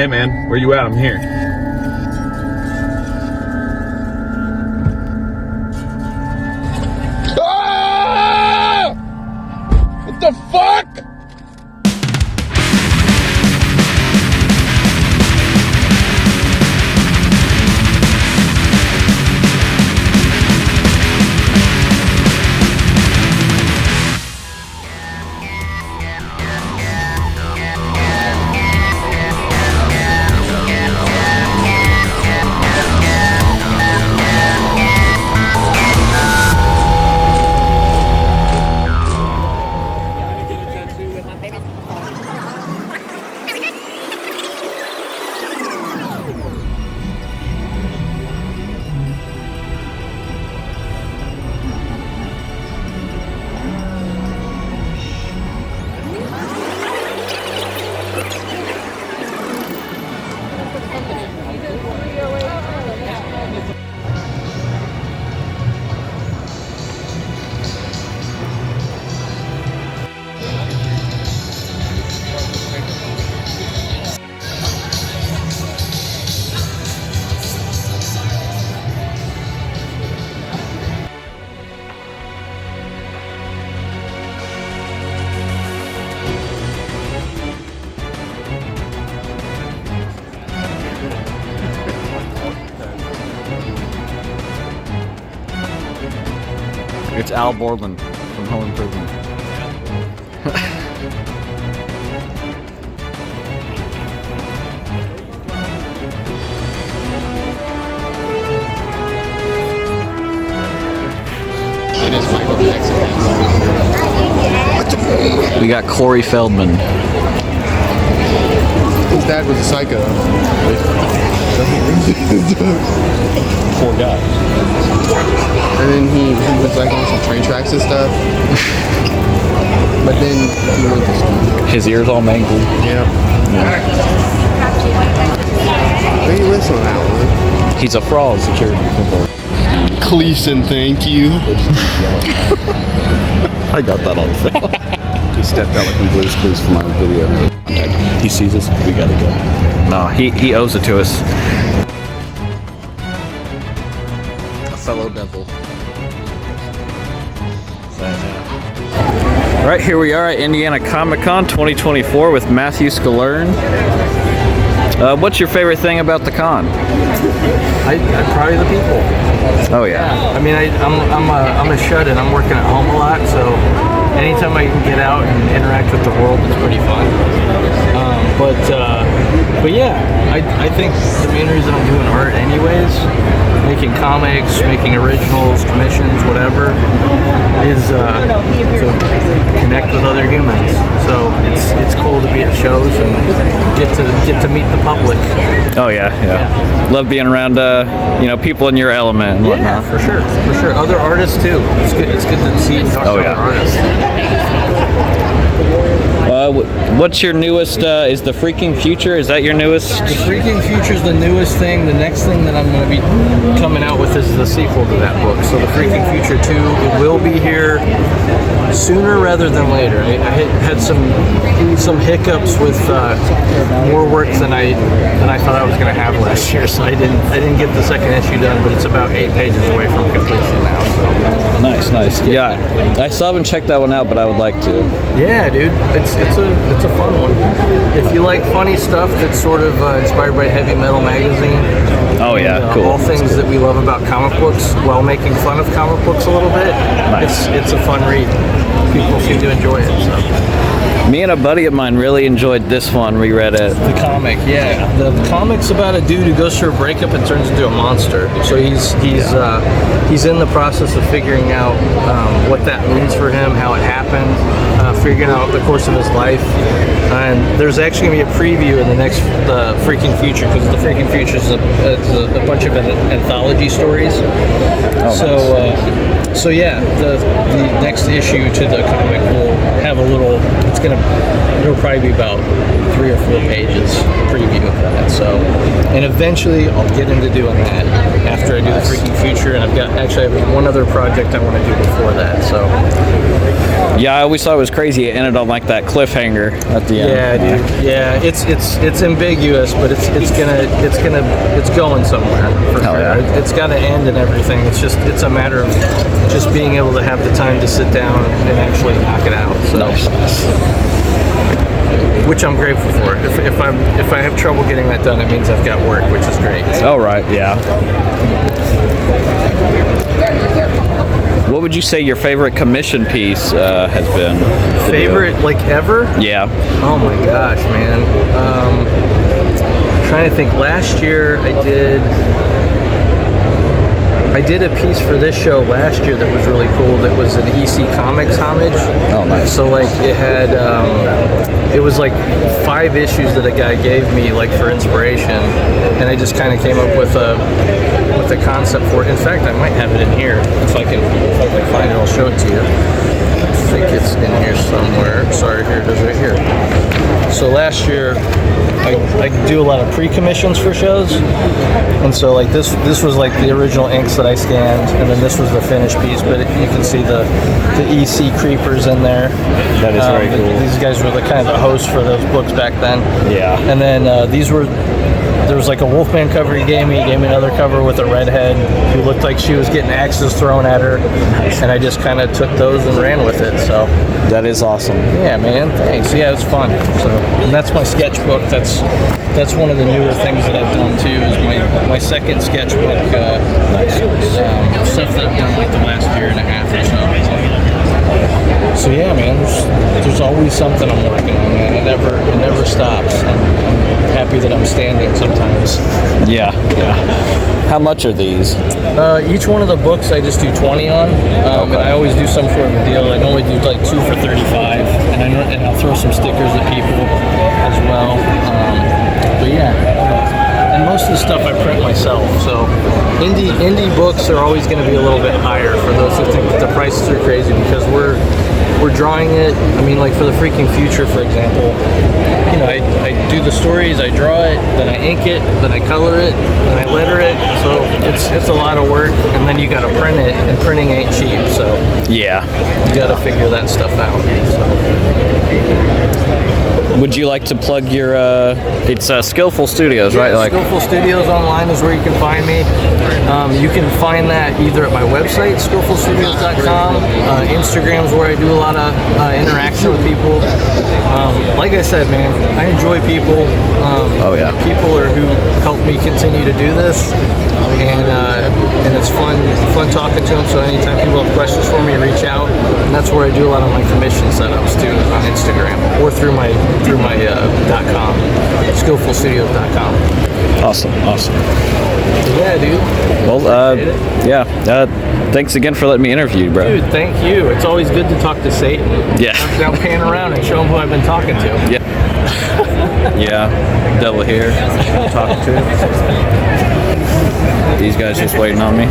Hey man, where you at? I'm here. Ah! What the fuck? It's Al Borland from Home Improvement. We got Corey Feldman. His dad was a psycho. Poor guy. And then he was like on some train tracks and stuff. But then he went to school. His ears all mangled. Yeah. Where you listen on that one? He's a fraud security. Cleason, thank you. I got that on film. He stepped out like in Blue's Clues for my video. He sees us, we gotta go. No, he owes it to us. A fellow devil. All right, here we are at Indiana Comic Con 2024 with Mathew Skillern. What's your favorite thing about the con? Probably the people. Oh yeah. I mean, I'm a shut-in. I'm working at home a lot, so anytime I can get out and interact with the world, it's pretty fun. But yeah, I think the main reason I'm doing art anyways, making comics, making originals, commissions, whatever, is to connect with other humans. So it's cool to be at shows and get to meet the public. Oh yeah. Love being around people in your element and whatnot. Yeah, for sure. Other artists too. It's good to see and talk to other artists. What's your newest, is The Freaking Future, is that your newest? The Freaking Future is the newest thing. The next thing that I'm going to be coming out with is the sequel to that book. So The Freaking Future 2, it will be here sooner rather than later. I had some hiccups with more work than I thought I was going to have last year, so I didn't get the second issue done, but it's about 8 pages away from completion now. So. Nice. Yeah, I still haven't checked that one out, but I would like to. Yeah, dude, it's a fun one. If you like funny stuff that's sort of inspired by Heavy Metal magazine. Oh yeah, cool. All things that we love about comic books, while making fun of comic books a little bit. Nice. It's a fun read. People seem to enjoy it. So. Me and a buddy of mine really enjoyed this one. We read it. The comic, yeah. The comic's about a dude who goes through a breakup and turns into a monster. So he's in the process of figuring out what that means for him, how it happened, figuring out the course of his life. And there's actually going to be a preview in the next Freaking Future, because the Freaking Future is a bunch of anthology stories. Oh, so yeah, the next issue to the comic will have it's it'll probably be about 3 or 4 pages preview of that. So, and eventually I'll get into doing that after I do the freaking future. And I have one other project I want to do before that. So. Yeah, I always thought it was crazy. It ended on like that cliffhanger at the end. Yeah, dude. Yeah, it's ambiguous, but it's going somewhere for Hell sure. yeah. It's got to end and everything. It's a matter of just being able to have the time to sit down and actually knock it out. So. Nice. Which I'm grateful for. If I have trouble getting that done, it means I've got work, which is great. Oh right, yeah. What would you say your favorite commission piece has been? Favorite, like, ever? Yeah. Oh my gosh, man. Trying to think. Last year I did a piece for this show last year that was really cool. That was an EC Comics homage. Oh, nice. So like it had, it was like 5 issues that a guy gave me like for inspiration, and I just kind of came up with a concept for it. In fact, I might have it in here if I can find it. I'll show it to you. I think it's in here somewhere. Sorry, here it is, right here. So last year, I do a lot of pre-commissions for shows, and so like this was like the original inks that I scanned, and then this was the finished piece. But you can see the EC creepers in there. That is very cool. These guys were the kind of the hosts for those books back then. Yeah. And then there was like a Wolfman cover he gave me another cover with a redhead who looked like she was getting axes thrown at her, and I just kind of took those and ran with it. So That is awesome. yeah, man, thanks. Yeah, it's fun. So, and that's my sketchbook. That's one of the newer things that I've done too. Is my second sketchbook. Stuff that I've done like the last year and a half or so. So yeah, man, there's always something I'm working on, man. It never stops. I'm happy that I'm standing sometimes. Yeah. How much are these? Each one of the books I just do 20 on, and I always do some sort of a deal. I normally do like 2 for 35, and I'll throw some stickers at people as well. But yeah, and most of the stuff I print myself. So indie books are always going to be a little bit higher for those who think that the prices are crazy, because we're drawing it. I mean, like for the freaking future, for example, you know, I do the stories, I draw it, then I ink it, then I color it, then I letter it. So it's a lot of work, and then you got to print it, and printing ain't cheap. So Yeah. you got to figure that stuff out. Would you like to plug your? It's Skillful Studios, right? Like. Skillful Studios online is where you can find me. You can find that either at my website, skillfulstudios.com. Instagram's where I do a lot of interaction with people. Like I said, man, I enjoy people. Oh, yeah. People are who help me continue to do this, and it's fun talking to them. So anytime people have questions for me, reach out, and that's where I do a lot of my commission setups too, on Instagram or through my .com, skillfulstudios.com. Awesome. Yeah, dude. Well, yeah. Thanks again for letting me interview you, bro. Dude, thank you. It's always good to talk to Satan. Yeah. Now pan around and show him who I've been talking to. Yeah. Yeah. Devil here. Talking to him. These guys just waiting on me.